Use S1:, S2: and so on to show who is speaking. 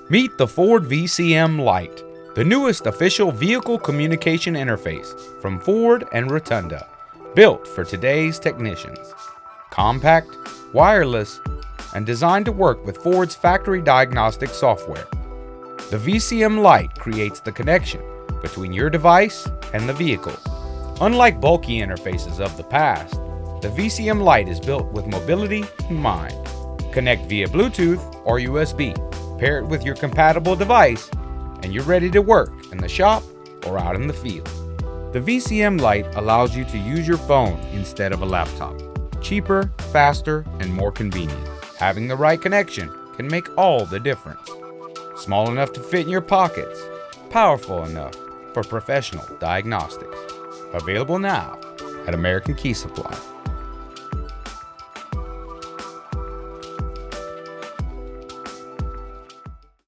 S1: Meet the Ford VCM Lite, the newest official vehicle communication interface from Ford and Rotunda, built for today's technicians. Compact, wireless, and designed to work with Ford's factory diagnostic software. The VCM Lite creates the connection between your device and the vehicle. Unlike bulky interfaces of the past, the VCM Lite is built with mobility in mind. Connect via Bluetooth or USB, pair it with your compatible device, and you're ready to work in the shop or out in the field. The VCM Lite allows you to use your phone instead of a laptop. Cheaper, faster, and more convenient. Having the right connection can make all the difference. Small enough to fit in your pockets, powerful enough for professional diagnostics. Available now at American Key Supply.